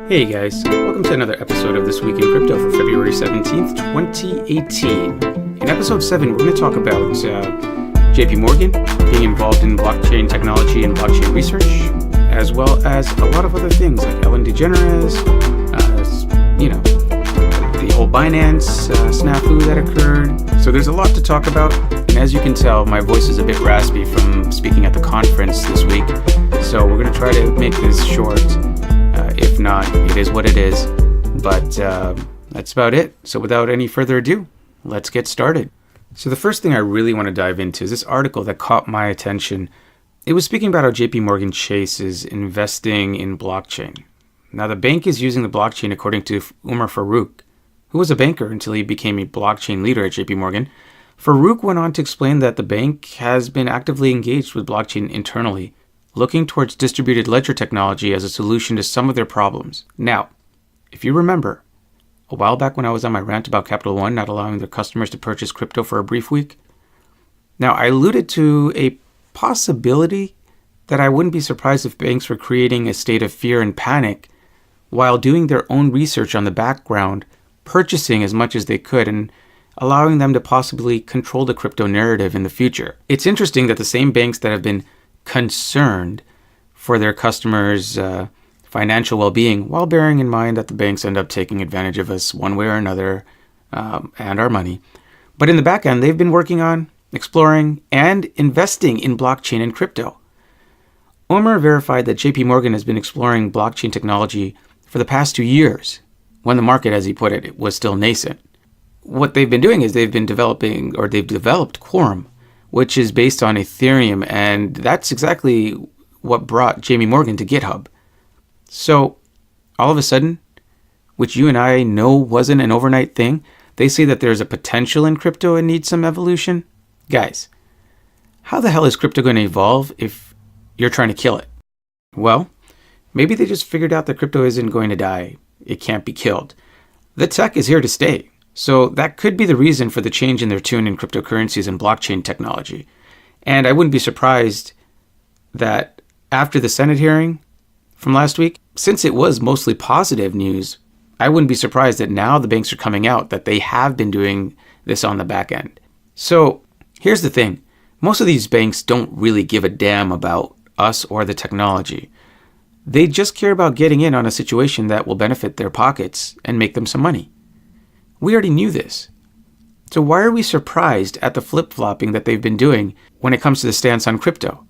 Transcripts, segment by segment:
Hey guys, welcome to another episode of This Week in Crypto for February 17th, 2018. In episode 7, we're going to talk about JP Morgan being involved in blockchain technology and blockchain research, as well as a lot of other things like Ellen DeGeneres, the whole Binance snafu that occurred. So there's a lot to talk about, and as you can tell, my voice is a bit raspy from speaking at the conference this week, so we're going to try to make this short. If not, it is what it is. But that's about it. So without any further ado, let's get started. So the first thing I really want to dive into is this article that caught my attention. It was speaking about how JP Morgan Chase is investing in blockchain. Now the bank is using the blockchain according to Umar Farouk, who was a banker until he became a blockchain leader at JP Morgan. Farouk went on to explain that the bank has been actively engaged with blockchain internally, looking towards distributed ledger technology as a solution to some of their problems. Now, if you remember, a while back when I was on my rant about Capital One not allowing their customers to purchase crypto for a brief week, now I alluded to a possibility that I wouldn't be surprised if banks were creating a state of fear and panic while doing their own research on the background, purchasing as much as they could, and allowing them to possibly control the crypto narrative in the future. It's interesting that the same banks that have been concerned for their customers' financial well-being, while bearing in mind that the banks end up taking advantage of us one way or another and our money. But in the back end, they've been working on, exploring, and investing in blockchain and crypto. Umar verified that JP Morgan has been exploring blockchain technology for the past 2 years, when the market, as he put it, was still nascent. What they've been doing is they've developed Quorum, which is based on Ethereum, and that's exactly what brought JP Morgan to GitHub. So, all of a sudden, which you and I know wasn't an overnight thing, they say that there's a potential in crypto and needs some evolution. Guys, how the hell is crypto going to evolve if you're trying to kill it? Well, maybe they just figured out that crypto isn't going to die. It can't be killed. The tech is here to stay. So that could be the reason for the change in their tune in cryptocurrencies and blockchain technology. And I wouldn't be surprised that after the Senate hearing from last week, since it was mostly positive news, I wouldn't be surprised that now the banks are coming out that they have been doing this on the back end. So here's the thing. Most of these banks don't really give a damn about us or the technology. They just care about getting in on a situation that will benefit their pockets and make them some money. We already knew this. So why are we surprised at the flip-flopping that they've been doing when it comes to the stance on crypto?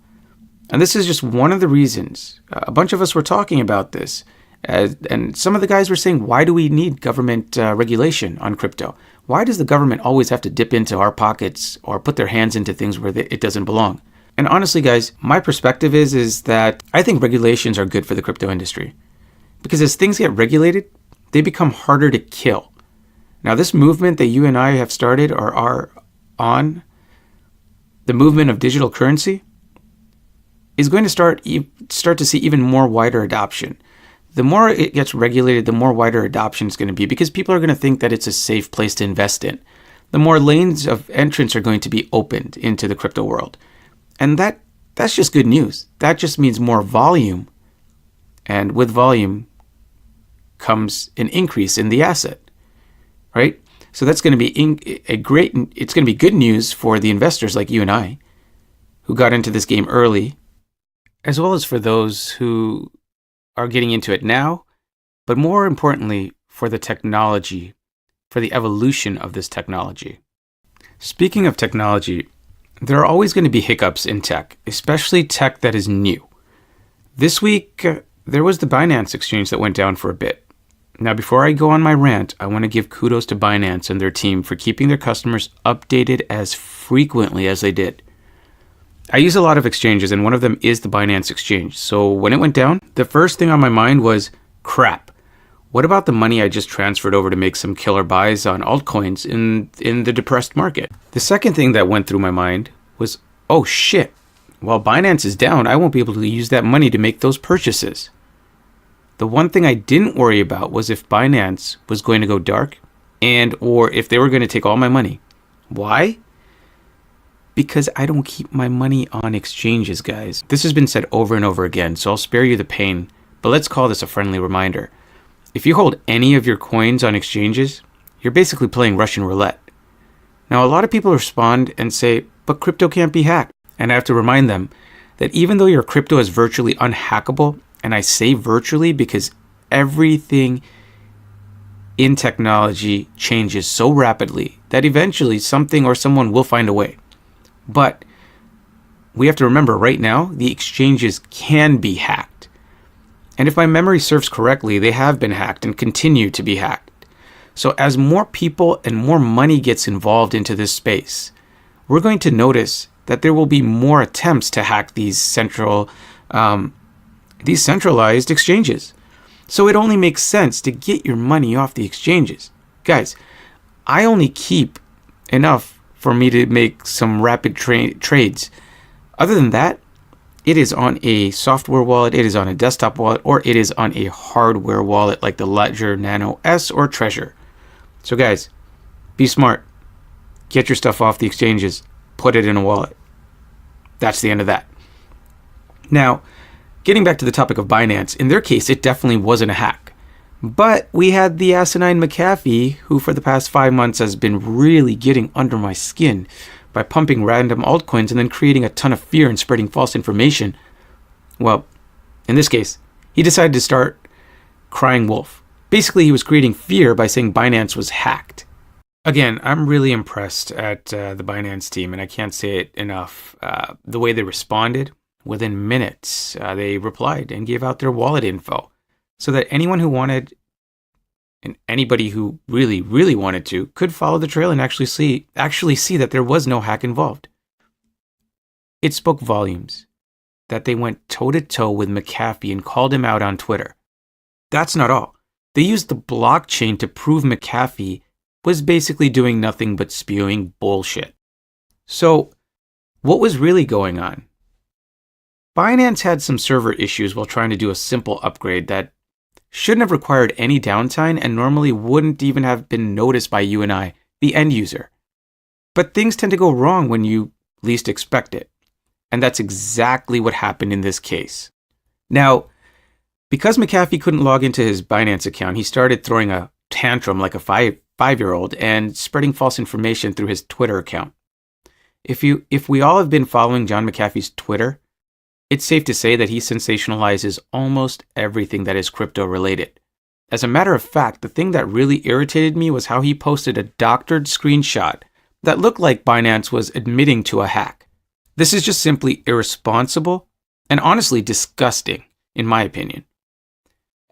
And this is just one of the reasons. A bunch of us were talking about this. And some of the guys were saying, why do we need government regulation on crypto? Why does the government always have to dip into our pockets or put their hands into things where it doesn't belong? And honestly, guys, my perspective is that I think regulations are good for the crypto industry. Because as things get regulated, they become harder to kill. Now, this movement that you and I have started or are on, the movement of digital currency, is going to start to see even more wider adoption. The more it gets regulated, the more wider adoption is going to be because people are going to think that it's a safe place to invest in. The more lanes of entrance are going to be opened into the crypto world. And that's just good news. That just means more volume. And with volume comes an increase in the asset. Right? So that's going to be it's going to be good news for the investors like you and I, who got into this game early, as well as for those who are getting into it now, but more importantly, for the technology, for the evolution of this technology. Speaking of technology, there are always going to be hiccups in tech, especially tech that is new. This week, there was the Binance exchange that went down for a bit. Now, before I go on my rant, I want to give kudos to Binance and their team for keeping their customers updated as frequently as they did. I use a lot of exchanges, and one of them is the Binance exchange. So when it went down, the first thing on my mind was, crap, what about the money I just transferred over to make some killer buys on altcoins in the depressed market? The second thing that went through my mind was, oh shit, while Binance is down, I won't be able to use that money to make those purchases. The one thing I didn't worry about was if Binance was going to go dark or if they were going to take all my money. Why? Because I don't keep my money on exchanges, guys. This has been said over and over again, so I'll spare you the pain, but let's call this a friendly reminder. If you hold any of your coins on exchanges, you're basically playing Russian roulette. Now, a lot of people respond and say, but crypto can't be hacked. And I have to remind them that even though your crypto is virtually unhackable, and I say virtually because everything in technology changes so rapidly that eventually something or someone will find a way. But we have to remember right now, the exchanges can be hacked. And if my memory serves correctly, they have been hacked and continue to be hacked. So as more people and more money gets involved into this space, we're going to notice that there will be more attempts to hack these centralized exchanges. So it only makes sense to get your money off the exchanges. Guys, I only keep enough for me to make some rapid trades. Other than that, it is on a software wallet, it is on a desktop wallet, or it is on a hardware wallet like the Ledger Nano S or Treasure. So guys, be smart. Get your stuff off the exchanges. Put it in a wallet. That's the end of that. Now, getting back to the topic of Binance, in their case, it definitely wasn't a hack. But we had the asinine McAfee, who for the past 5 months has been really getting under my skin by pumping random altcoins and then creating a ton of fear and spreading false information. Well, in this case, he decided to start crying wolf. Basically, he was creating fear by saying Binance was hacked. Again, I'm really impressed at the Binance team, and I can't say it enough. The way they responded, within minutes, they replied and gave out their wallet info so that anyone who wanted, and anybody who really, really wanted to, could follow the trail and actually see that there was no hack involved. It spoke volumes that they went toe-to-toe with McAfee and called him out on Twitter. That's not all. They used the blockchain to prove McAfee was basically doing nothing but spewing bullshit. So, what was really going on? Binance had some server issues while trying to do a simple upgrade that shouldn't have required any downtime and normally wouldn't even have been noticed by you and I, the end user. But things tend to go wrong when you least expect it. And that's exactly what happened in this case. Now, because McAfee couldn't log into his Binance account, he started throwing a tantrum like a five-year-old and spreading false information through his Twitter account. If we all have been following John McAfee's Twitter, it's safe to say that he sensationalizes almost everything that is crypto related. As a matter of fact, the thing that really irritated me was how he posted a doctored screenshot that looked like Binance was admitting to a hack. This is just simply irresponsible and honestly disgusting, in my opinion.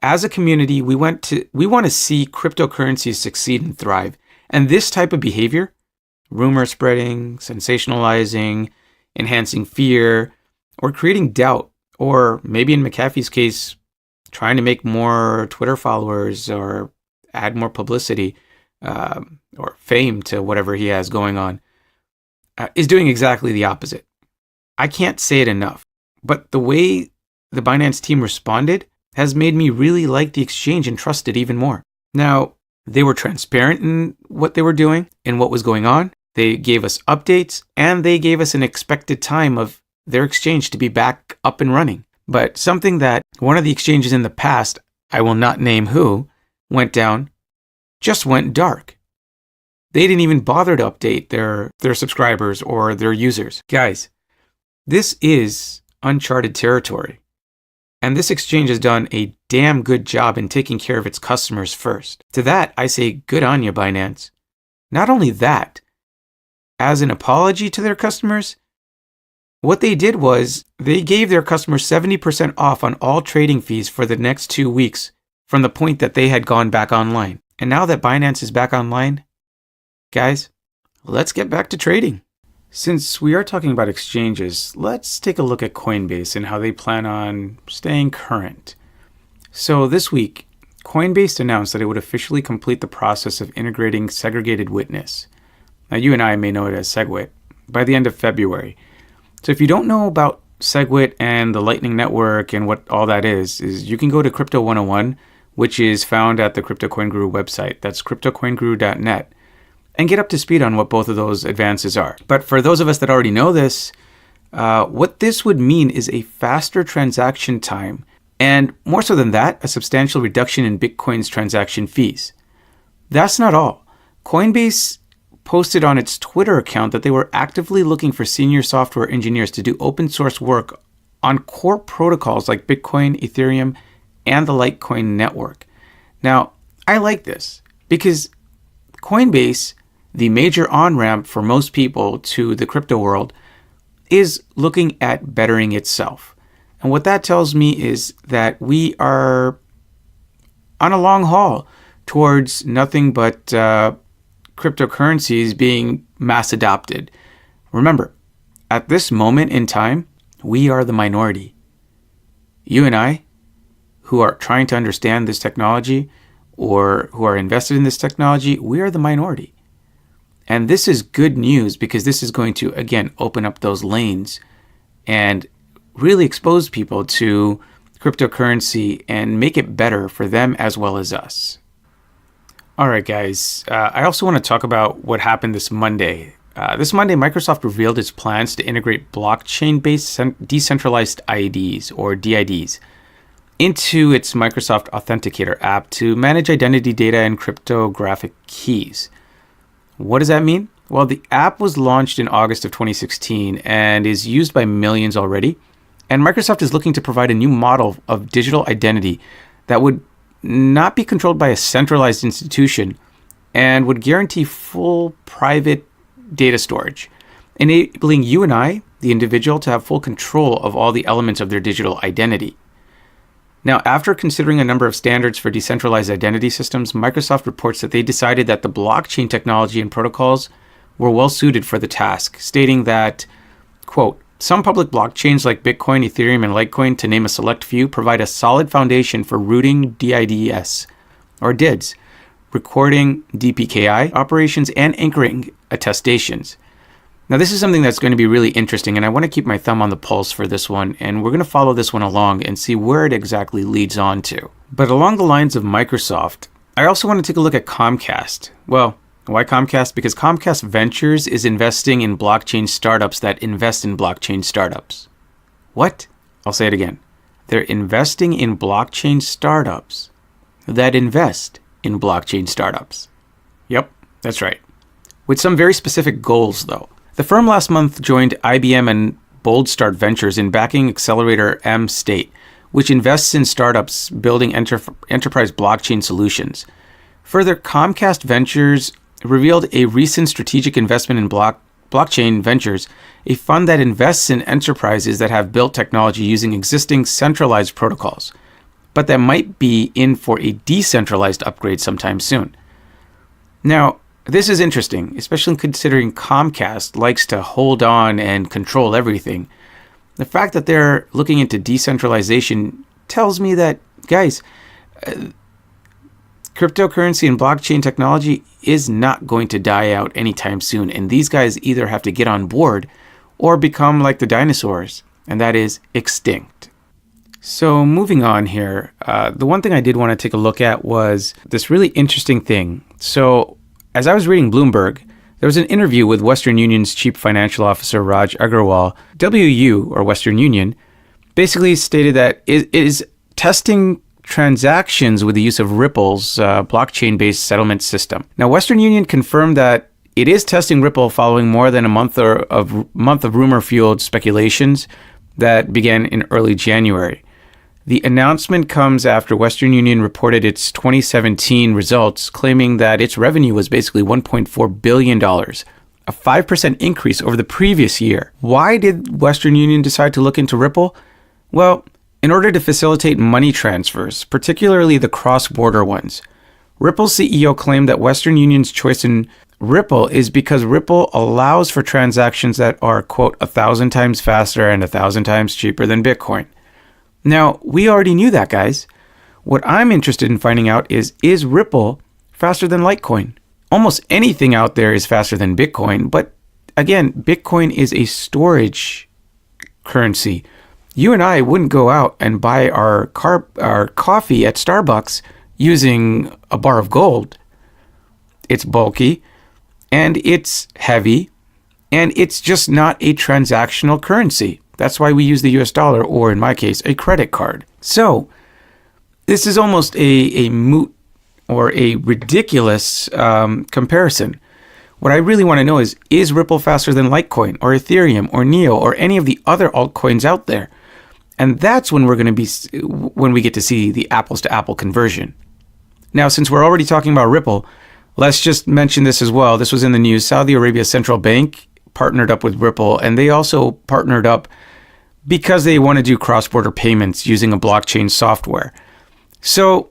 As a community, we want to see cryptocurrencies succeed and thrive. And this type of behavior, rumor spreading, sensationalizing, enhancing fear, or creating doubt, or maybe in McAfee's case, trying to make more Twitter followers or add more publicity or fame to whatever he has going on, is doing exactly the opposite. I can't say it enough, but the way the Binance team responded has made me really like the exchange and trust it even more. Now, they were transparent in what they were doing and what was going on. They gave us updates, and they gave us an expected time of their exchange to be back up and running. But something that one of the exchanges in the past, I will not name who, went down, just went dark. They didn't even bother to update their subscribers or their users. Guys, this is uncharted territory. And this exchange has done a damn good job in taking care of its customers first. To that, I say good on you, Binance. Not only that, as an apology to their customers, what they did was they gave their customers 70% off on all trading fees for the next 2 weeks from the point that they had gone back online. And now that Binance is back online, guys, let's get back to trading. Since we are talking about exchanges, let's take a look at Coinbase and how they plan on staying current. So this week, Coinbase announced that it would officially complete the process of integrating segregated witness. Now, you and I may know it as SegWit, by the end of February. So if you don't know about SegWit and the Lightning Network and what all that is you can go to Crypto 101, which is found at the Crypto Coin Guru website. That's cryptocoinguru.net. And get up to speed on what both of those advances are. But for those of us that already know this, what this would mean is a faster transaction time And more so than that, a substantial reduction in Bitcoin's transaction fees. That's not all. Coinbase posted on its Twitter account that they were actively looking for senior software engineers to do open source work on core protocols like Bitcoin, Ethereum, and the Litecoin network. Now, I like this because Coinbase, the major on-ramp for most people to the crypto world, is looking at bettering itself. And what that tells me is that we are on a long haul towards nothing but cryptocurrencies being mass adopted. Remember, at this moment in time, we are the minority. You and I, who are trying to understand this technology or who are invested in this technology, we are the minority. And this is good news because this is going to, again, open up those lanes and really expose people to cryptocurrency and make it better for them as well as us. All right, guys. I also want to talk about what happened this Monday. This Monday, Microsoft revealed its plans to integrate blockchain-based decentralized IDs, or DIDs, into its Microsoft Authenticator app to manage identity data and cryptographic keys. What does that mean? Well, the app was launched in August of 2016 and is used by millions already. And Microsoft is looking to provide a new model of digital identity that would not be controlled by a centralized institution and would guarantee full private data storage, enabling you and I, the individual, to have full control of all the elements of their digital identity. Now, after considering a number of standards for decentralized identity systems, Microsoft reports that they decided that the blockchain technology and protocols were well suited for the task, stating that, quote, some public blockchains like Bitcoin, Ethereum, and Litecoin, to name a select few, provide a solid foundation for rooting DIDs, or DIDs, recording DPKI operations, and anchoring attestations. Now, this is something that's going to be really interesting, and I want to keep my thumb on the pulse for this one, and we're going to follow this one along and see where it exactly leads on to. But along the lines of Microsoft, I also want to take a look at Comcast. Well, why Comcast? Because Comcast Ventures is investing in blockchain startups that invest in blockchain startups. What? I'll say it again. They're investing in blockchain startups that invest in blockchain startups. Yep, that's right. With some very specific goals, though. The firm last month joined IBM and BoldStart Ventures in backing accelerator M State, which invests in startups building enterprise blockchain solutions. Further, Comcast Ventures revealed a recent strategic investment in Blockchain Ventures, a fund that invests in enterprises that have built technology using existing centralized protocols, but that might be in for a decentralized upgrade sometime soon. Now, this is interesting, especially considering Comcast likes to hold on and control everything. The fact that they're looking into decentralization tells me that, guys, cryptocurrency and blockchain technology is not going to die out anytime soon. And these guys either have to get on board or become like the dinosaurs, and that is extinct. So moving on here, the one thing I did want to take a look at was this really interesting thing. So as I was reading Bloomberg, there was an interview with Western Union's Chief Financial Officer, Raj Agrawal. WU, or Western Union, basically stated that it is testing transactions with the use of Ripple's blockchain-based settlement system. Now, Western Union confirmed that it is testing Ripple following more than a month of rumor-fueled speculations that began in early January. The announcement comes after Western Union reported its 2017 results, claiming that its revenue was basically $1.4 billion, a 5% increase over the previous year. Why did Western Union decide to look into Ripple? Well, in order to facilitate money transfers, particularly the cross-border ones. Ripple's CEO claimed that Western Union's choice in Ripple is because Ripple allows for transactions that are, quote, 1,000 times faster and 1,000 times cheaper than Bitcoin. Now, we already knew that, guys. What I'm interested in finding out is Ripple faster than Litecoin? Almost anything out there is faster than Bitcoin, but again, Bitcoin is a storage currency. You and I wouldn't go out and buy our coffee at Starbucks using a bar of gold. It's bulky, and it's heavy, and it's just not a transactional currency. That's why we use the US dollar, or in my case, a credit card. So this is almost a moot or a ridiculous comparison. What I really want to know is Ripple faster than Litecoin or Ethereum or Neo or any of the other altcoins out there? And that's when when we get to see the apples to apple conversion. Now, since we're already talking about Ripple, let's just mention this as well. This was in the news. Saudi Arabia's central bank partnered up with Ripple, and they also partnered up because they want to do cross-border payments using a blockchain software. So,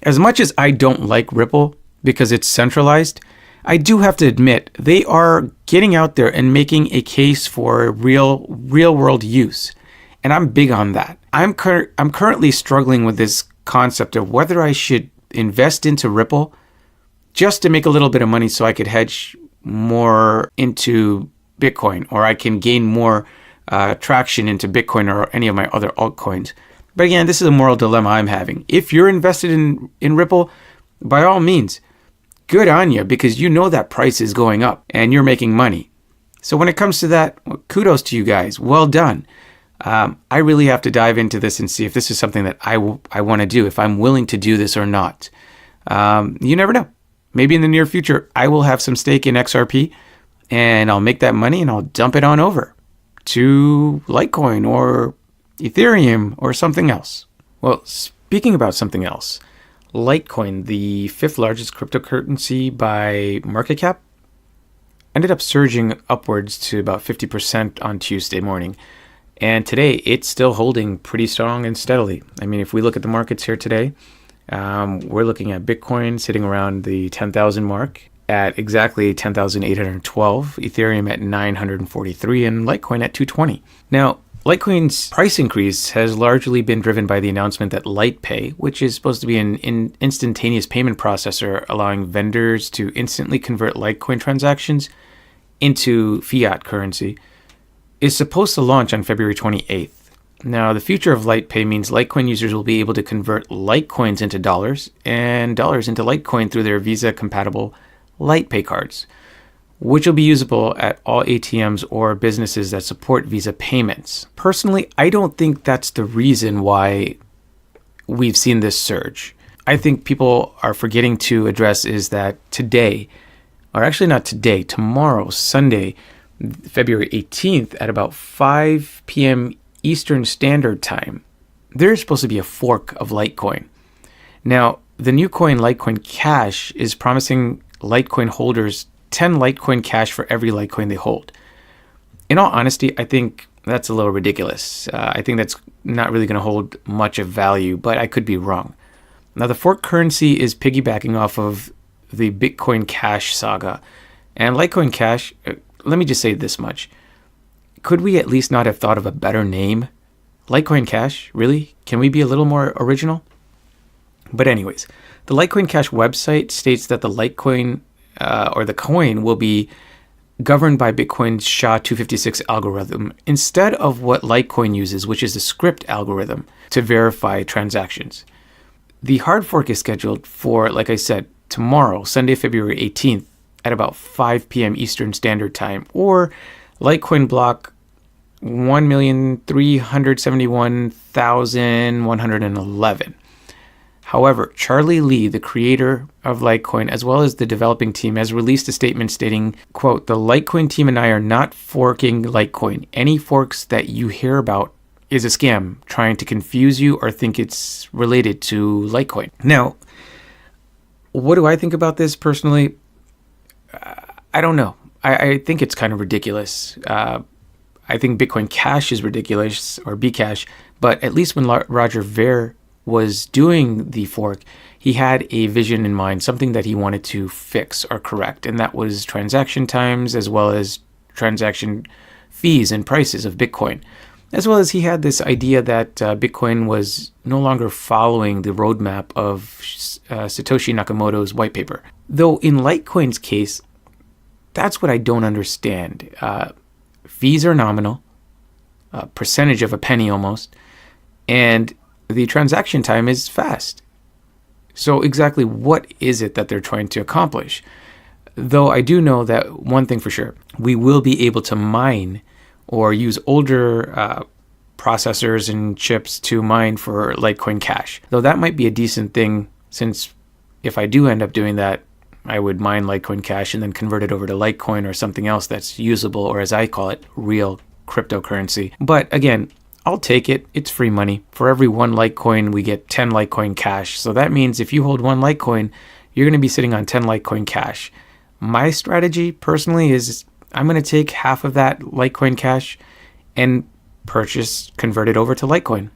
as much as I don't like Ripple because it's centralized, I do have to admit they are getting out there and making a case for real-world use. And I'm big on that. I'm currently struggling with this concept of whether I should invest into Ripple just to make a little bit of money so I could hedge more into Bitcoin, or I can gain more traction into Bitcoin or any of my other altcoins. But again, this is a moral dilemma I'm having. If you're invested in Ripple, by all means, good on you, because you know that price is going up and you're making money. So when it comes to that, kudos to you guys. Well done. I really have to dive into this and see if this is something that I want to do, if I'm willing to do this or not. You never know. Maybe in the near future, I will have some stake in XRP and I'll make that money and I'll dump it on over to Litecoin or Ethereum or something else. Well, speaking about something else, Litecoin, the 5th largest cryptocurrency by market cap, ended up surging upwards to about 50% on Tuesday morning. And today, it's still holding pretty strong and steadily. I mean, if we look at the markets here today, we're looking at Bitcoin sitting around the 10,000 mark at exactly 10,812, Ethereum at 943, and Litecoin at 220. Now, Litecoin's price increase has largely been driven by the announcement that LitePay, which is supposed to be an instantaneous payment processor allowing vendors to instantly convert Litecoin transactions into fiat currency, is supposed to launch on February 28th. Now, the future of LitePay means Litecoin users will be able to convert Litecoins into dollars and dollars into Litecoin through their Visa-compatible LitePay cards, which will be usable at all ATMs or businesses that support Visa payments. Personally, I don't think that's the reason why we've seen this surge. I think people are forgetting to address is that today, or actually not today, tomorrow, Sunday, February 18th at about 5 p.m. Eastern Standard Time, there's supposed to be a fork of Litecoin. Now, the new coin Litecoin Cash is promising Litecoin holders 10 Litecoin Cash for every Litecoin they hold. In all honesty, I think that's a little ridiculous. I think that's not really going to hold much of value, but I could be wrong. Now, the fork currency is piggybacking off of the Bitcoin Cash saga. And Litecoin Cash, let me just say this much. Could we at least not have thought of a better name? Litecoin Cash, really? Can we be a little more original? But anyways, the Litecoin Cash website states that the Litecoin or the coin will be governed by Bitcoin's SHA-256 algorithm instead of what Litecoin uses, which is the script algorithm to verify transactions. The hard fork is scheduled for, like I said, tomorrow, Sunday, February 18th at about 5 p.m. Eastern Standard Time, or Litecoin block 1,371,111. However, Charlie Lee, the creator of Litecoin, as well as the developing team, has released a statement stating, quote, "The Litecoin team and I are not forking Litecoin. Any forks that you hear about is a scam trying to confuse you or think it's related to Litecoin." Now, what do I think about this personally? I don't know. I think it's kind of ridiculous. I think Bitcoin Cash is ridiculous, or Bcash, but at least when Roger Ver was doing the fork, he had a vision in mind, something that he wanted to fix or correct, and that was transaction times as well as transaction fees and prices of Bitcoin, as well as he had this idea that Bitcoin was no longer following the roadmap of Satoshi Nakamoto's white paper. Though in Litecoin's case, that's what I don't understand. Fees are nominal, a percentage of a penny almost, and the transaction time is fast. So exactly what is it that they're trying to accomplish? Though I do know that one thing for sure, we will be able to mine or use older processors and chips to mine for Litecoin Cash. Though that might be a decent thing, since if I do end up doing that, I would mine Litecoin Cash and then convert it over to Litecoin or something else that's usable, or as I call it, real cryptocurrency. But again, I'll take it. It's free money. For every 1 Litecoin, we get 10 Litecoin Cash. So that means if you hold 1 Litecoin, you're going to be sitting on 10 Litecoin Cash. My strategy personally is I'm going to take half of that Litecoin Cash and convert it over to Litecoin,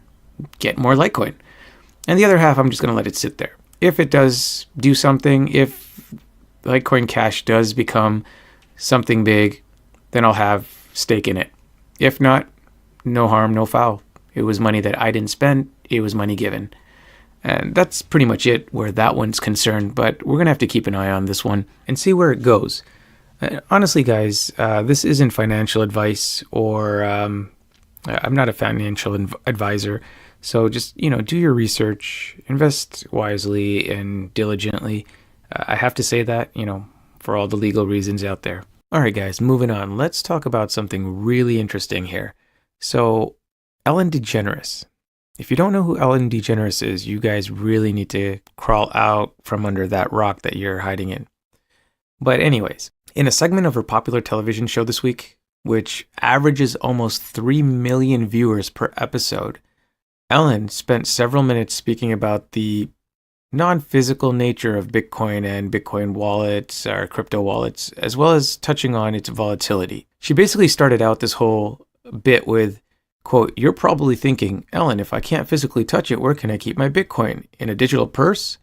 get more Litecoin. And the other half, I'm just going to let it sit there. If it does do something, if Litecoin Cash does become something big, then I'll have stake in it. If not, no harm, no foul. It was money that I didn't spend. It was money given. And that's pretty much it where that one's concerned. But we're going to have to keep an eye on this one and see where it goes. Honestly, guys, this isn't financial advice, or I'm not a financial advisor. So just, do your research, invest wisely and diligently. I have to say that, for all the legal reasons out there. All right, guys, moving on. Let's talk about something really interesting here. So, Ellen DeGeneres. If you don't know who Ellen DeGeneres is, you guys really need to crawl out from under that rock that you're hiding in. But anyways, in a segment of her popular television show this week, which averages almost 3 million viewers per episode, Ellen spent several minutes speaking about the non-physical nature of Bitcoin and Bitcoin wallets or crypto wallets, as well as touching on its volatility. She basically started out this whole bit with, quote, "You're probably thinking, Ellen, if I can't physically touch it, where can I keep my Bitcoin? In a digital purse?"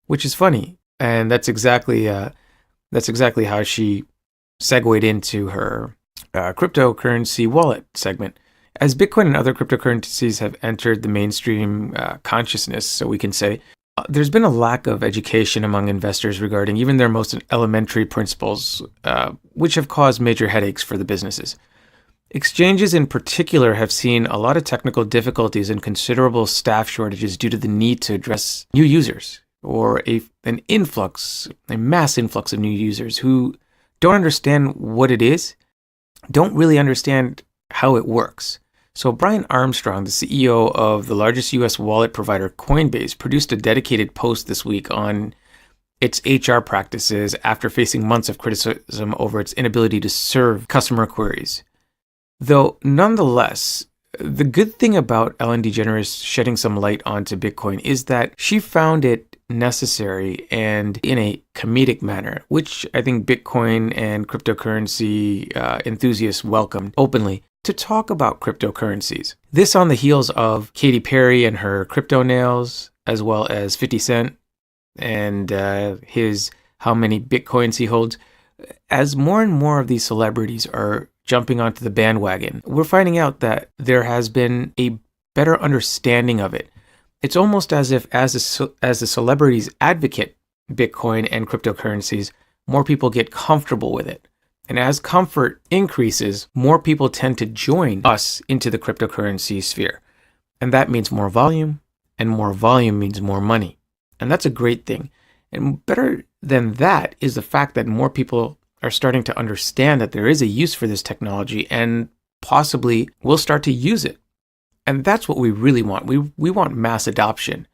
Which is funny. And that's exactly how she segued into her cryptocurrency wallet segment. As Bitcoin and other cryptocurrencies have entered the mainstream consciousness, so we can say, there's been a lack of education among investors regarding even their most elementary principles, which have caused major headaches for the businesses. Exchanges in particular have seen a lot of technical difficulties and considerable staff shortages due to the need to address new users, or a mass influx of new users who don't understand what it is, don't really understand how it works. So Brian Armstrong, the CEO of the largest US wallet provider, Coinbase, produced a dedicated post this week on its HR practices after facing months of criticism over its inability to serve customer queries. Though, nonetheless, the good thing about Ellen DeGeneres shedding some light onto Bitcoin is that she found it necessary and in a comedic manner, which I think Bitcoin and cryptocurrency enthusiasts welcomed openly, to talk about cryptocurrencies. This on the heels of Katy Perry and her crypto nails, as well as 50 Cent and his how many Bitcoins he holds. As more and more of these celebrities are jumping onto the bandwagon, we're finding out that there has been a better understanding of it. It's almost as if as the celebrities advocate Bitcoin and cryptocurrencies, more people get comfortable with it. And as comfort increases, more people tend to join us into the cryptocurrency sphere. And that means more volume, and more volume means more money. And that's a great thing. And better than that is the fact that more people are starting to understand that there is a use for this technology and possibly will start to use it. And that's what we really want. We want mass adoption.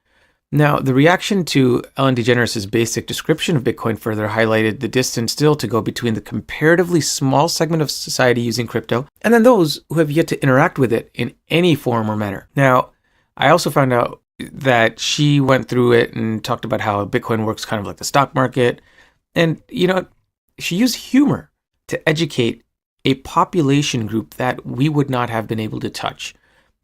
Now, the reaction to Ellen DeGeneres' basic description of Bitcoin further highlighted the distance still to go between the comparatively small segment of society using crypto and then those who have yet to interact with it in any form or manner. Now, I also found out that she went through it and talked about how Bitcoin works kind of like the stock market. And, she used humor to educate a population group that we would not have been able to touch.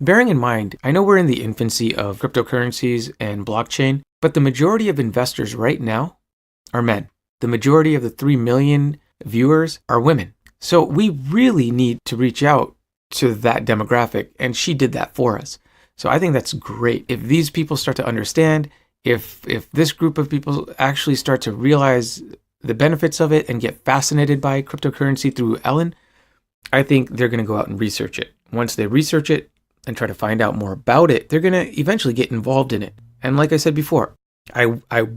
Bearing in mind, I know we're in the infancy of cryptocurrencies and blockchain, but the majority of investors right now are men. The majority of the 3 million viewers are women. So we really need to reach out to that demographic, and she did that for us. So I think that's great. If these people start to understand, if this group of people actually start to realize the benefits of it and get fascinated by cryptocurrency through Ellen, I think they're going to go out and research it. Once they research it and try to find out more about it, they're going to eventually get involved in it. And like I said before, I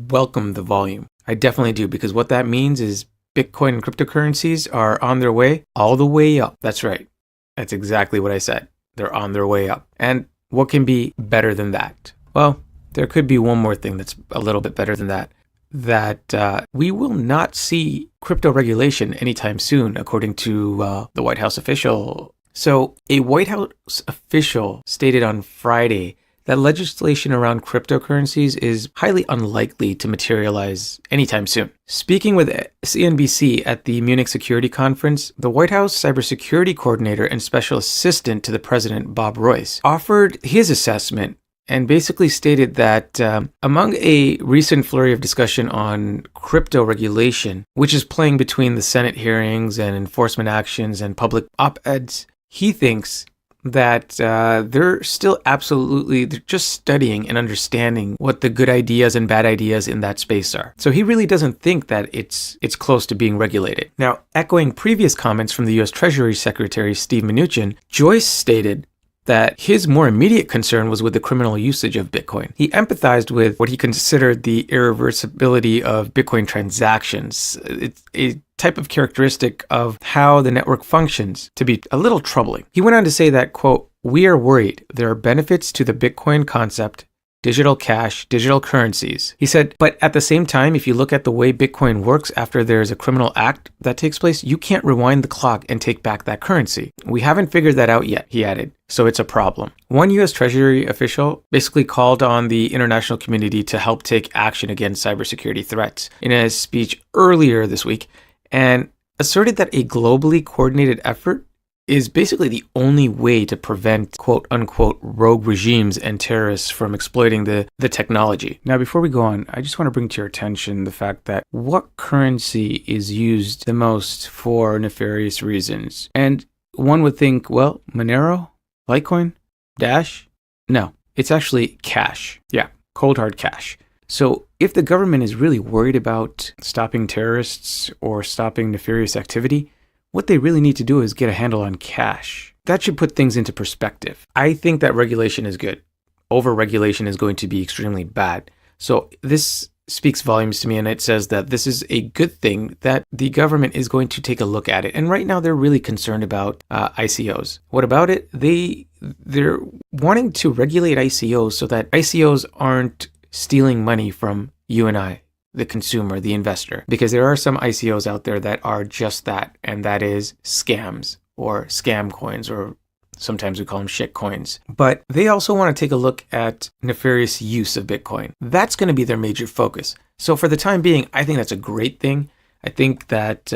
welcome the volume. I definitely do, because what that means is Bitcoin and cryptocurrencies are on their way all the way up. That's right. That's exactly what I said. they're on their way up. And what can be better than that? Well, there could be one more thing that's a little bit better than that. That we will not see crypto regulation anytime soon, according to the White House official. So a White House official stated on Friday that legislation around cryptocurrencies is highly unlikely to materialize anytime soon. Speaking with CNBC at the Munich Security Conference, the White House cybersecurity coordinator and special assistant to the president, Bob Royce, offered his assessment and basically stated that among a recent flurry of discussion on crypto regulation, which is playing between the Senate hearings and enforcement actions and public op-eds, he thinks that they're just studying and understanding what the good ideas and bad ideas in that space are. So he really doesn't think that it's close to being regulated. Now, echoing previous comments from the U.S. Treasury Secretary Steve Mnuchin, Joyce stated that his more immediate concern was with the criminal usage of Bitcoin. He empathized with what he considered the irreversibility of Bitcoin transactions. It's a type of characteristic of how the network functions to be a little troubling. He went on to say that, quote, "We are worried there are benefits to the Bitcoin concept, digital cash, digital currencies." He said, but at the same time, if you look at the way Bitcoin works after there's a criminal act that takes place, you can't rewind the clock and take back that currency. We haven't figured that out yet, he added. So it's a problem. One U.S. Treasury official basically called on the international community to help take action against cybersecurity threats in a speech earlier this week and asserted that a globally coordinated effort is basically the only way to prevent quote unquote rogue regimes and terrorists from exploiting the technology. Now, before we go on, I just want to bring to your attention the fact that what currency is used the most for nefarious reasons? And one would think, well, Monero, Litecoin, Dash? No, it's actually cash. Yeah, cold hard cash. So if the government is really worried about stopping terrorists or stopping nefarious activity, what they really need to do is get a handle on cash. That should put things into perspective. I think that regulation is good. Over-regulation is going to be extremely bad. So this speaks volumes to me, and it says that this is a good thing that the government is going to take a look at it. And right now they're really concerned about ICOs. What about it? They're wanting to regulate ICOs so that ICOs aren't stealing money from you and I, the consumer, the investor, because there are some ICOs out there that are just that, and that is scams or scam coins, or sometimes we call them shit coins. But they also want to take a look at nefarious use of Bitcoin. That's going to be their major focus. So for the time being, I think that's a great thing. I think that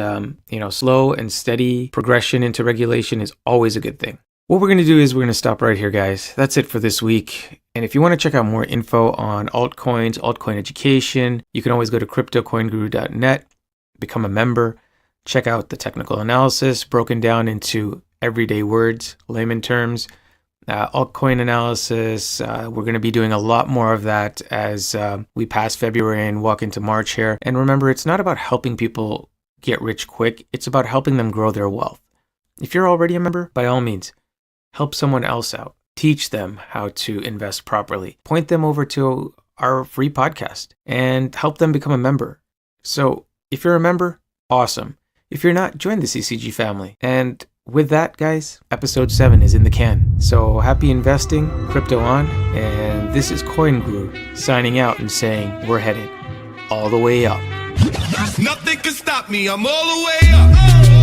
slow and steady progression into regulation is always a good thing. What we're going to do is we're going to stop right here, guys. That's it for this week. And if you want to check out more info on altcoins, altcoin education, you can always go to cryptocoinguru.net, become a member, check out the technical analysis broken down into everyday words, layman terms, altcoin analysis. We're going to be doing a lot more of that as we pass February and walk into March here. And remember, it's not about helping people get rich quick. It's about helping them grow their wealth. If you're already a member, by all means, help someone else out. Teach them how to invest properly. Point them over to our free podcast and help them become a member. So if you're a member, awesome. If you're not, join the CCG family. And with that, guys, episode 7 is in the can. So happy investing, crypto on, and this is Coin Guru signing out and saying we're headed all the way up. Nothing can stop me, I'm all the way up.